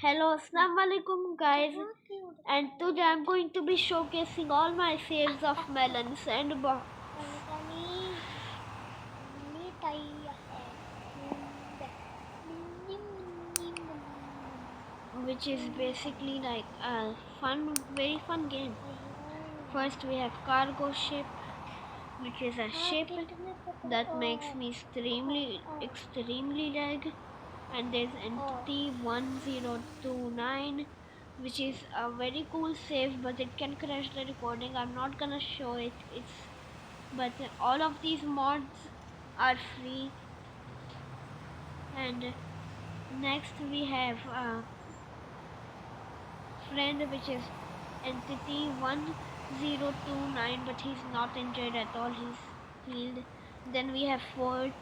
Hello, Assalamu alaikum guys, and today I'm going to be showcasing all my saves of melons and which is basically like a very fun game. First we have cargo ship, which is a ship that makes me extremely lag, and there's entity 1029, which is a very cool save, but it can crash the recording. I'm not gonna show it. But all of these mods are free. And next we have a friend, which is entity 1029, but he's not injured at all, he's healed. Then we have fourth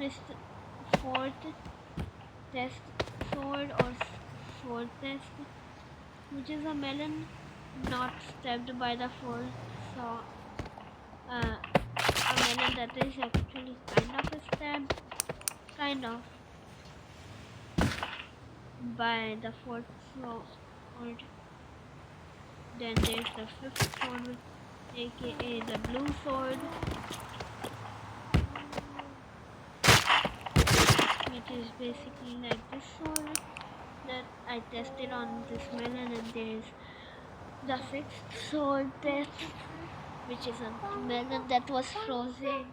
test sword or sword test, which is a melon not stabbed by the fourth saw. A melon that is actually kind of a stab, kind of, by the fourth sword. Then there's the fifth sword, aka the blue sword, which is basically like this sword that I tested on this melon. And there's the sixth sword test, which is a melon that was frozen,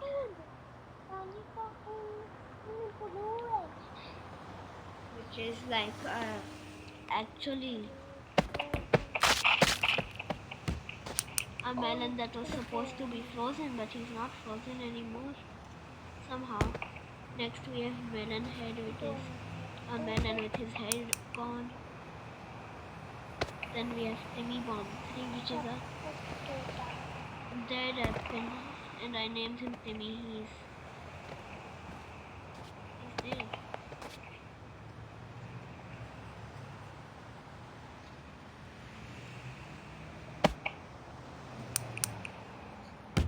which is like actually a melon that was supposed to be frozen, but he's not frozen anymore somehow. Next we have melon head, which is a melon with his head gone. Then we have Timmy Bomb 3, which is a dead apple, and I named him Timmy. He's dead.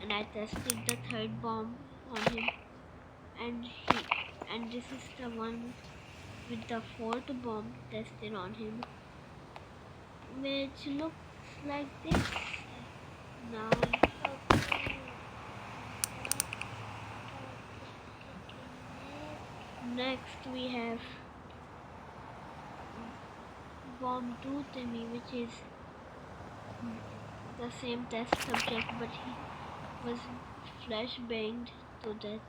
And I tested the third bomb on him, and this is the one with the fourth bomb tested on him, which looks like this now. Next we have bomb 2 Timmy, which is the same test subject, but he was flash banged to death.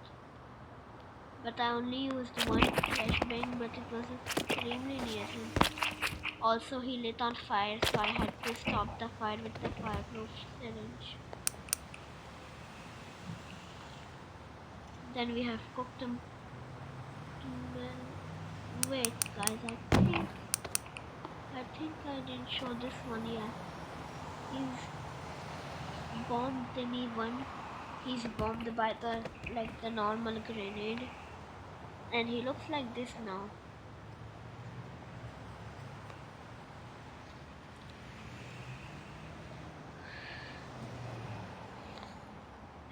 But I only used one flash bang, but it was extremely near him. Also, he lit on fire, so I had to stop the fire with the fireproof syringe. Then we have cooked him. Wait, guys, I think I didn't show this one yet. He's bombed Timmy 1. He's bombed by the normal grenade, and he looks like this now.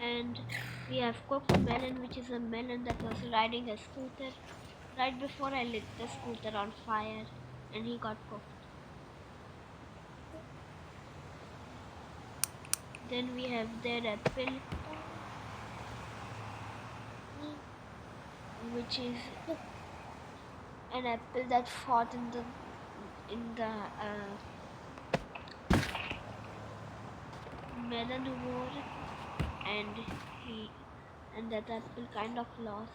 And we have cooked melon, which is a melon that was riding a scooter right before I lit the scooter on fire, and he got cooked. Then we have dead apple, which is an apple that fought in the melon war, and that apple kind of lost.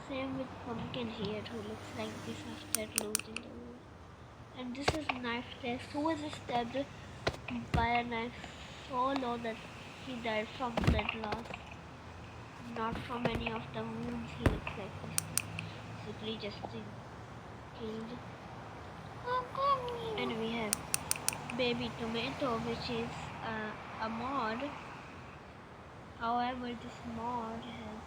Same with pumpkin here, who looks like this after losing the war. And this is knife test, who was stabbed by a knife so low that he died from blood loss, not from any of the wounds. He looks like this, basically just killed. And we have baby tomato, which is a mod. However, this mod has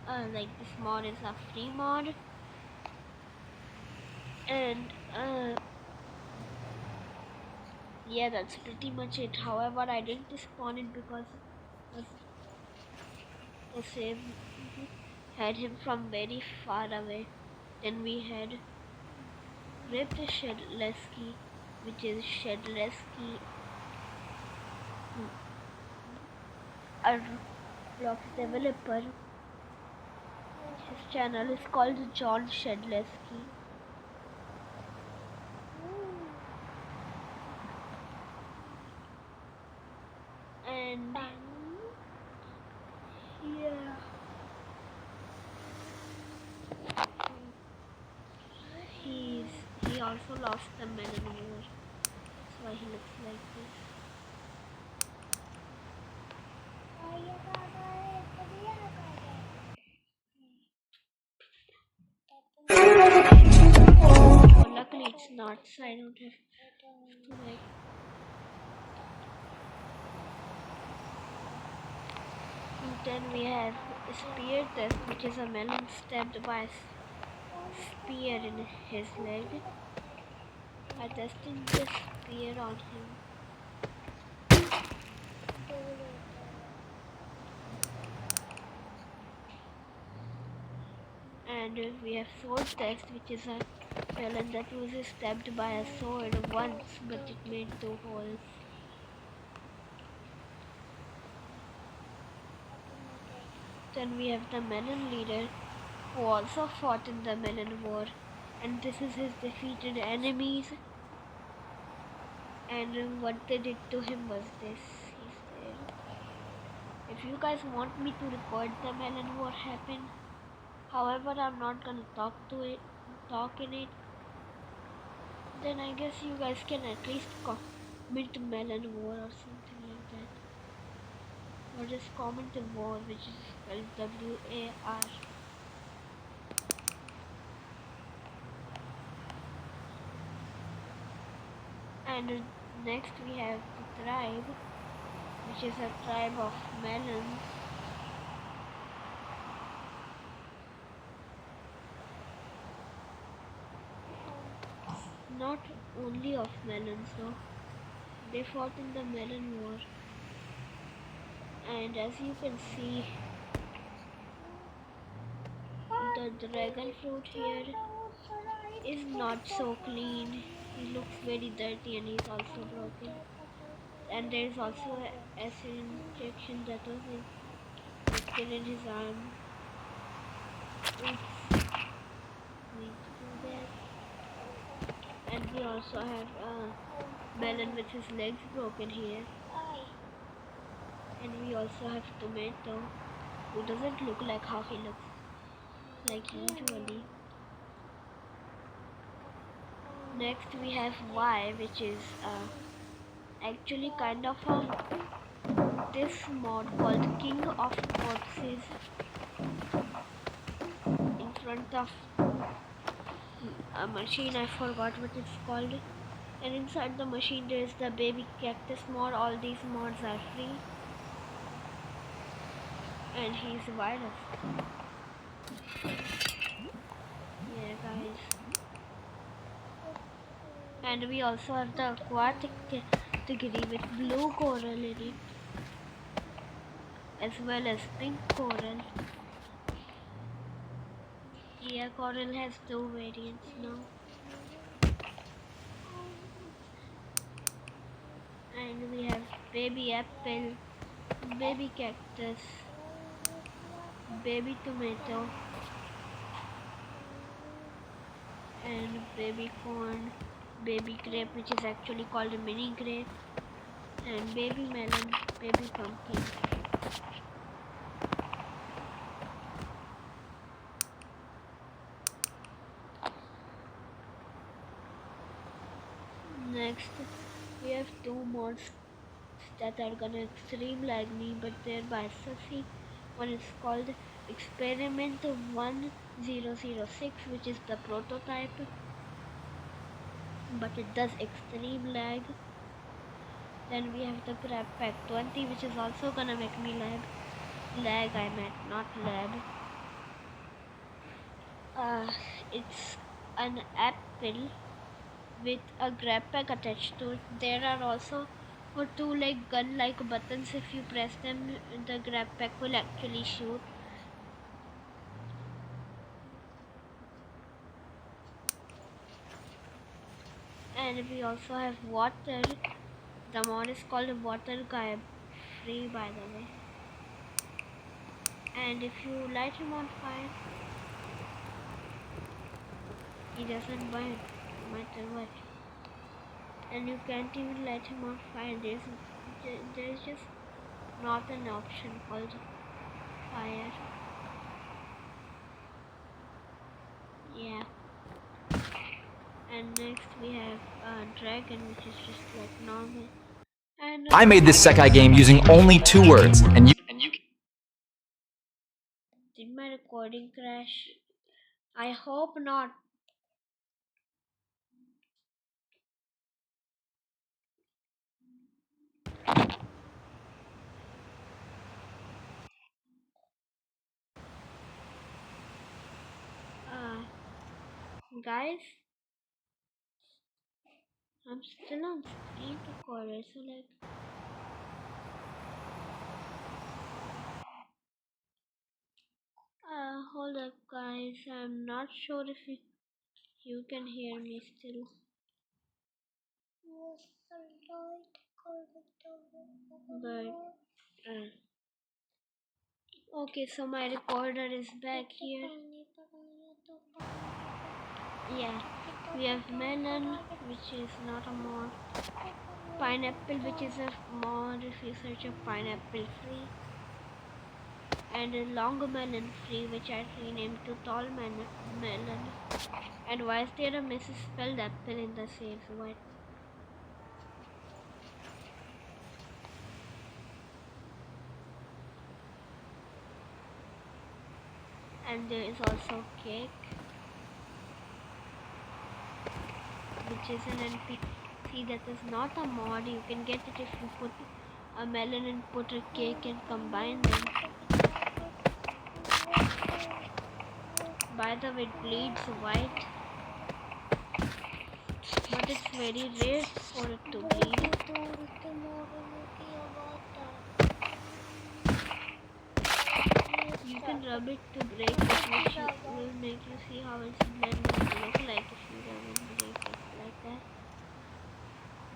something like this mod is a free mod, and yeah, that's pretty much it. However, I didn't spawn it because of the save. had him from very far away. Then we had ripped Shedlesky, which is Shedlesky, a Roblox developer. His channel is called John Shedlesky. And yeah, he also lost the melon war. That's why he looks like this. Oh, luckily it's not, so I don't have to like. And then we have a spear test, which is a melon stabbed by a spear in his leg. I tested the spear on him. And we have sword test, which is a melon that was stabbed by a sword once, but it made 2 holes. Then we have the melon leader, who also fought in the melon war, and this is his defeated enemies. And what they did to him was this. He said, if you guys want me to record the melon war happen, however I'm not gonna talk in it, then I guess you guys can at least comment melon war or something like that. Or just comment the war, which is spelled W-A-R. And next we have the tribe, which is a tribe of melons. Not only of melons though, they fought in the melon war. And as you can see, the dragon fruit here is not so clean. He looks very dirty and he's also broken. And there is also an acid injection that was still in his arm. Oops. Need to do that. And we also have a melon with his legs broken here. And we also have tomato, who doesn't look like how he looks like usually. Next we have Y, which is actually kind of this mod called King of Corpses in front of a machine. I forgot what it's called. And inside the machine there is the baby cactus mod. All these mods are free. And he's a virus. Yeah, guys. And we also have the aquatic category with blue coral in it, as well as pink coral. Yeah, coral has 2 variants now. And we have baby apple, baby cactus, baby tomato, and baby corn, baby grape, which is actually called a mini grape, and baby melon, baby pumpkin. Next, we have 2 mods that are gonna extreme lag me, but they're by Sussy. One is called Experiment 1006, which is the prototype, but it does extreme lag. Then we have the Grab Pack 20, which is also gonna make me lag. I meant, not lab. It's an apple with a grab pack attached to it. There are also 2 like gun-like buttons. If you press them, the grab pack will actually shoot. And we also have water. The mod is called water guy, free by the way. And if you light him on fire, he doesn't burn, no matter what. And you can't even light him on fire. There's just not an option called fire. Yeah. And next we have a dragon, which is just like normal. And I made this Sekai game using only 2 words, and you did my recording crash? I hope not. Guys, I'm still on screen recorder, so like, hold up, guys. I'm not sure if you can hear me still. But okay, so my recorder is back here. Yeah, we have melon, which is not a mod. Pineapple, which is a mod if you search a pineapple free. And a longer melon free, which I renamed to tall melon. And why is there a misspelled apple in the sales? What? And there is also cake, which is an NPC that is not a mod. You can get it if you put a melon and put a cake and combine them. By the way, it bleeds white, but it's very rare for it to bleed. You can rub it to break it, which will make you see how its blend will look like if you rub and break it like that.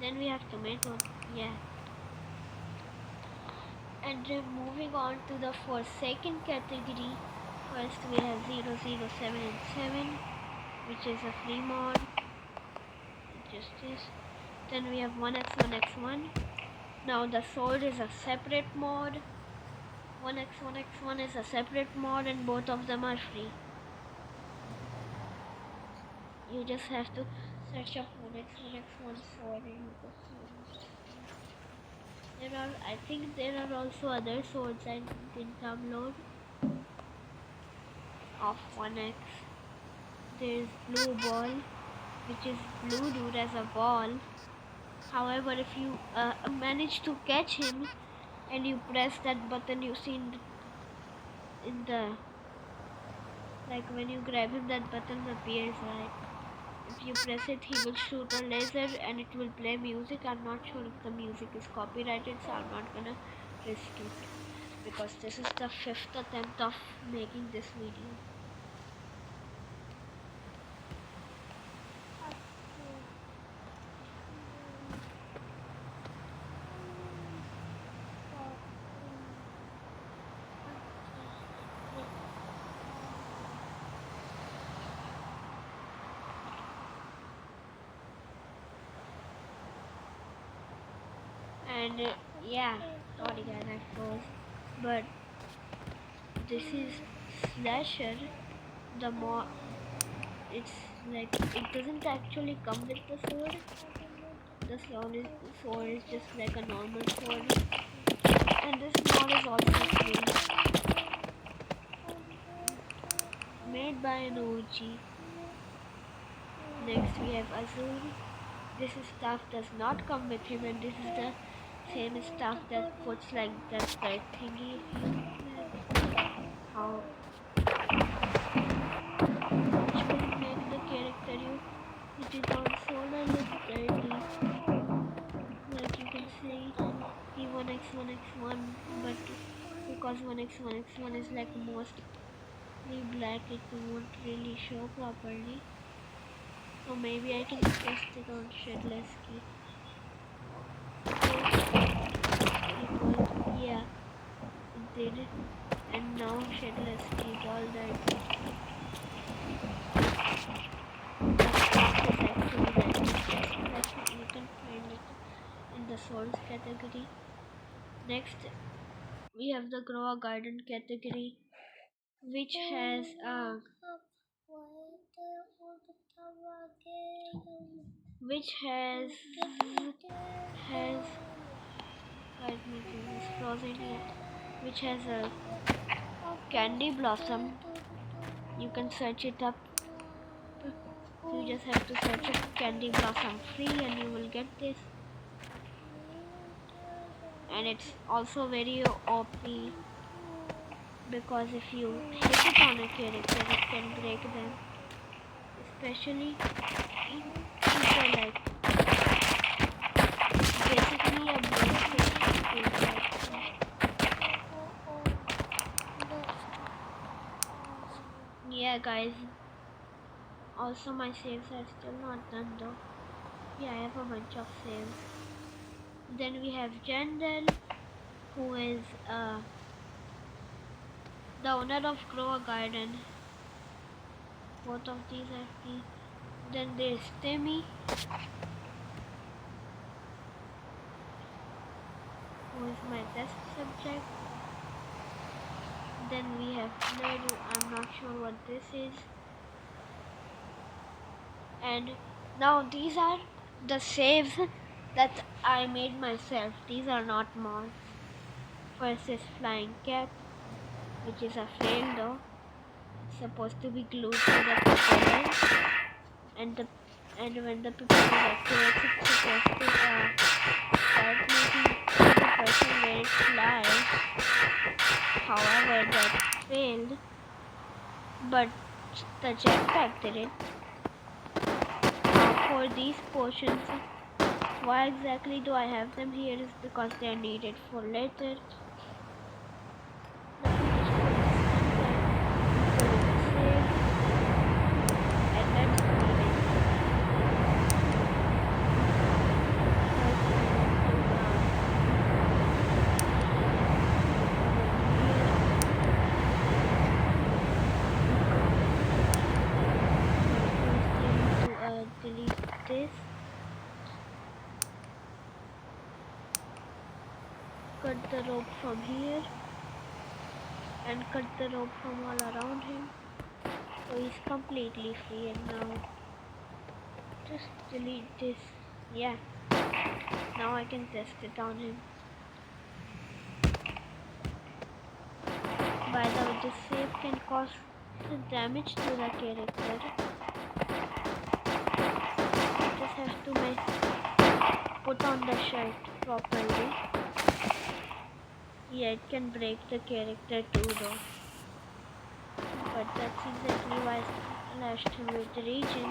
Then we have tomato, yeah. And moving on to the Forsaken category, first we have 007 and 7, which is a free mod, just this. Then we have 1x1x1. Now the sword is a separate mod. 1x1x1 is a separate mod and both of them are free. You just have to search up 1x1x1 sword and you can see. I think there are also other swords I didn't download of 1x. There's blue ball, which is blue dude as a ball. However, if you manage to catch him and you press that button you see in the like when you grab him, that button appears, right? If you press it, he will shoot a laser and it will play music. I'm not sure if the music is copyrighted, so I'm not gonna risk it because this is the 5th attempt of making this video. And yeah, sorry guys, I froze. But this is slasher. The more it's like it doesn't actually come with the sword. The sword is just like a normal sword. And this mod is also free, made by an OG. Next we have Azur. This stuff does not come with him, and this is the same stuff that puts like that red thingy if you how which will make the character it is on solar look dirty. Like you can see he 1x1x1, but because 1x1x1 is like mostly black, it won't really show properly. So maybe I can test it on Shedless key. Equal, yeah, it did it. And now Shedless key all that. Is actually that you can find it in the source category. Next, we have the grow a garden category, which has which has let me see this frozen, yeah, which has a candy blossom. You can search it up. You just have to search up candy blossom free and you will get this. And it's also very OP because if you hit it on a character, it can break them. Especially people like basically a break yeah, guys. Also, my saves are still not done though. Yeah, I have a bunch of saves. Then we have Jandel, who is the owner of Grow a Garden. Both of these are free. Then there's Timmy, who is my test subject. Then we have Ledu, I'm not sure what this is. And now these are the saves that I made myself. These are not mods. First is Flying Cat, which is a fail though. It's supposed to be glued to the propeller, and when the propeller activates, it's supposed to start making the person where it flies. However, that failed, but the jetpack did it. For these portions, why exactly do I have them here is because they are needed for later. Delete this, cut the rope from here and cut the rope from all around him, so he's completely free. And now just delete this. Yeah, now I can test it on him. By the way, this save can cause damage to the character. You just have to put on the shirt properly. Yeah, it can break the character too though. But that's exactly why I slashed him with the region.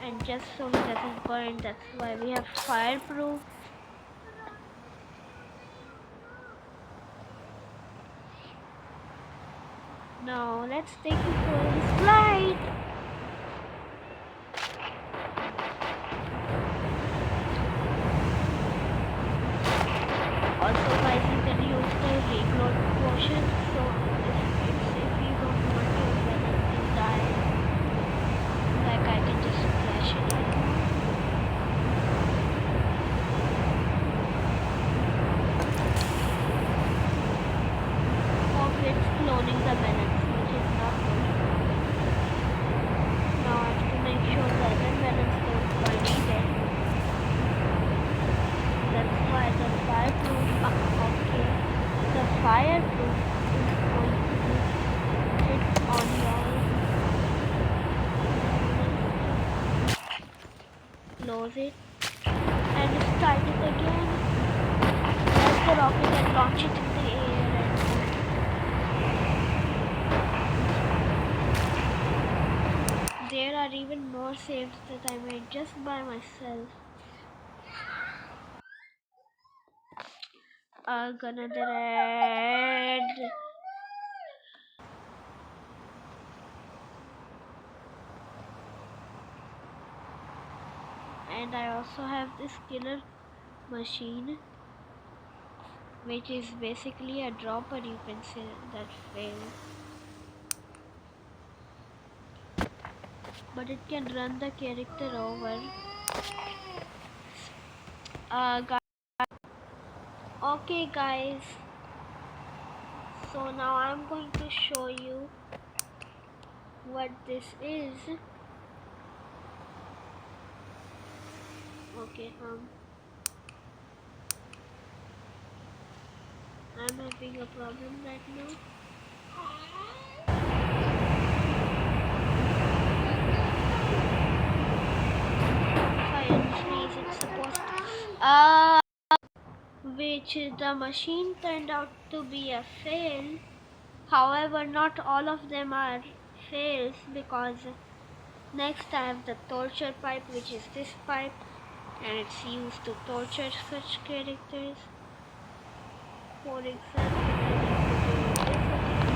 And just so he doesn't burn, that's why we have fireproof. Now let's take him for his flight. Also guys, you can use the regrowth potion, so if you don't want your melon to die, like I can just flash it right now. Or it's cloning the melons, which is not good. Now I have to make sure the other melons don't burn either. That's why the fireproof, okay, the fireproof is going to be hit on y'all. Close it and start it again. Press the rocket and launch it in the air. And there are even more saves that I made just by myself. Gonna dread. And I also have this killer machine, which is basically a dropper, you can say, that fails. But it can run the character over. Okay guys, so now I'm going to show you what this is. Okay, I'm having a problem right now. Fire freeze, it's supposed to, which the machine turned out to be a fail. However, not all of them are fails, because next I have the torture pipe, which is this pipe, and it's used to torture such characters. For example, I need to do this again.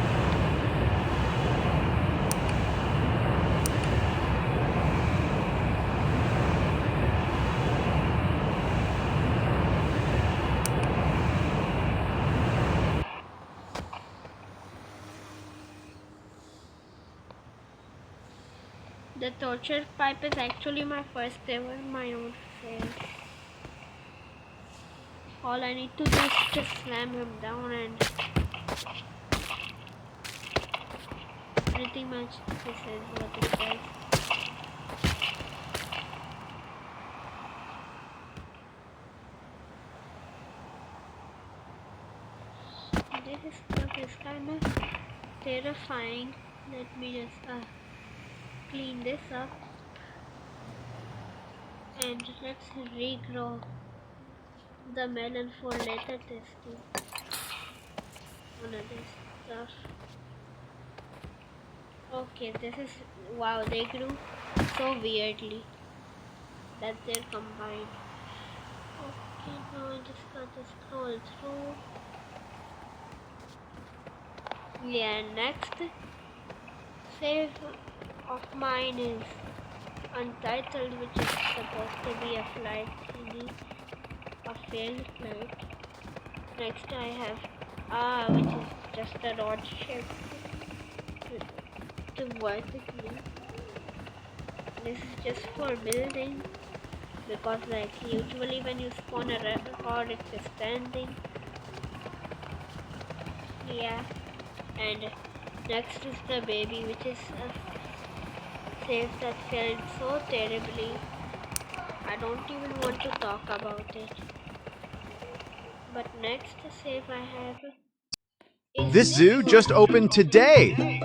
The torture pipe is actually my first ever my own fail. All I need to do is just slam him down, and pretty much this is what it does. This stuff is kind of terrifying. Let me just clean this up, and let's regrow the melon for later testing on other stuff. Okay, this is wow, they grew so weirdly that they're combined. Okay, now I just gotta scroll through. Yeah, next save of mine is Untitled, which is supposed to be a flight thingy, a failed flight. Next I have which is just a rod ship to vertically. This is just for building, because like usually when you spawn a record it's standing. Yeah, and next is the baby, which is a save that failed so terribly. I don't even want to talk about it. But next save I have is This zoo one, just opened today.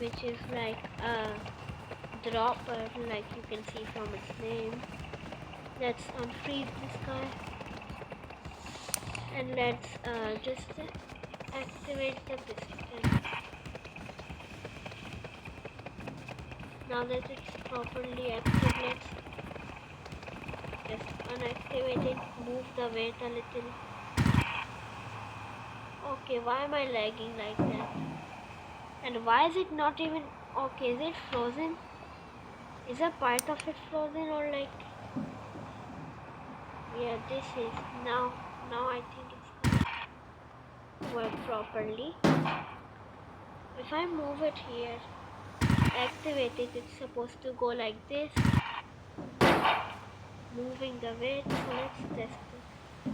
which is like a dropper, like you can see from its name. Let's unfreeze this guy, and let's just activate the piston. Now that it's properly active, let's just unactivate it, move the weight a little. Okay, why am I lagging like that? And why is it not even okay? Is it frozen? Is a part of it frozen, or like, yeah, this is now I think it's gonna work properly. If I move it here, activate it, it's supposed to go like this, moving the weight. So let's test it.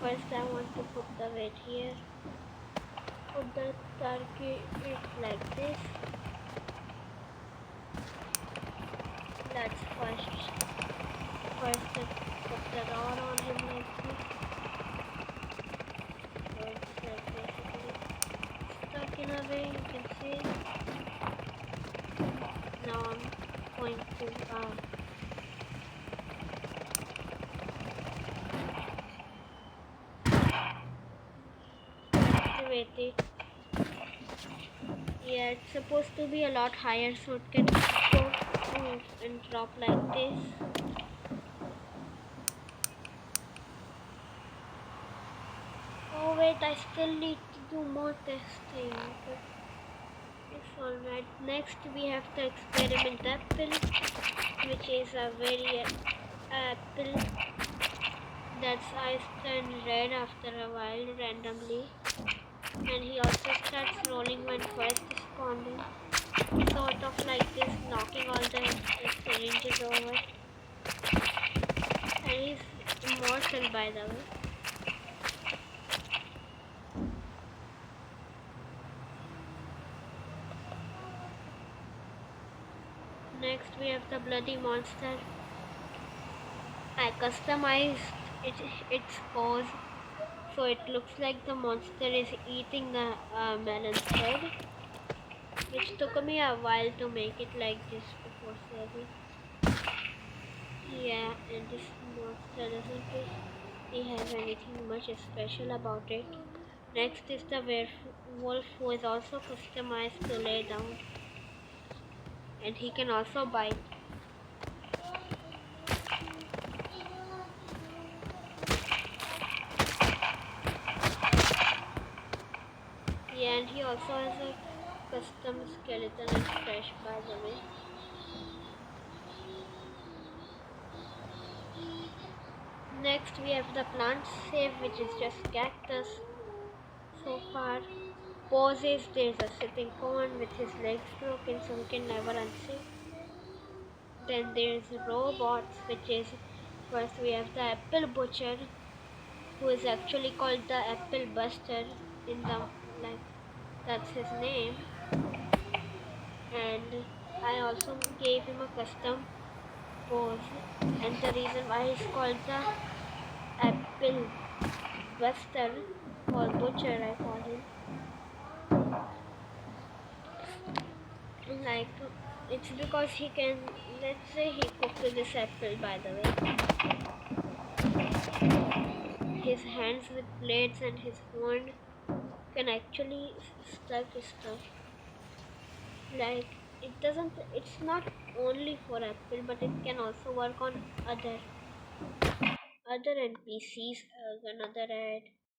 First I want to put the weight here, put the target like this. Let's first put the rod on him like this. So it's like basically stuck in a way, you can see. Now I'm going to activate it. Yeah, it's supposed to be a lot higher, so it can go and drop like this. Oh wait, I still need to do more testing. It's alright. Next we have the experiment apple, which is a very apple that's eyes turn red after a while randomly, and he also starts rolling when first responding, sort of like this, knocking all the syringes over. And he's immortal, by the way. Next we have the bloody monster. I customized its pose so it looks like the monster is eating the melon's head, which took me a while to make it like this before serving. Yeah, and this monster doesn't really have anything much special about it. Next is the werewolf, who is also customized to lay down, and he can also bite. Yeah, and he also has a custom skeleton and fresh, by the way. Next we have the plant save, which is just cactus. So far, poses, there's a sitting con with his legs broken so he can never unsee. Then there's robots, which is first we have the apple butcher, who is actually called the apple buster in the like that's his name. And I also gave him a custom pose, and the reason why he's called the apple buster or butcher I call him, like it's because he can, let's say he cooked this apple, by the way, his hands with blades and his wand can actually stuck stuff, like it's not only for apple, but it can also work on other npcs, another ad.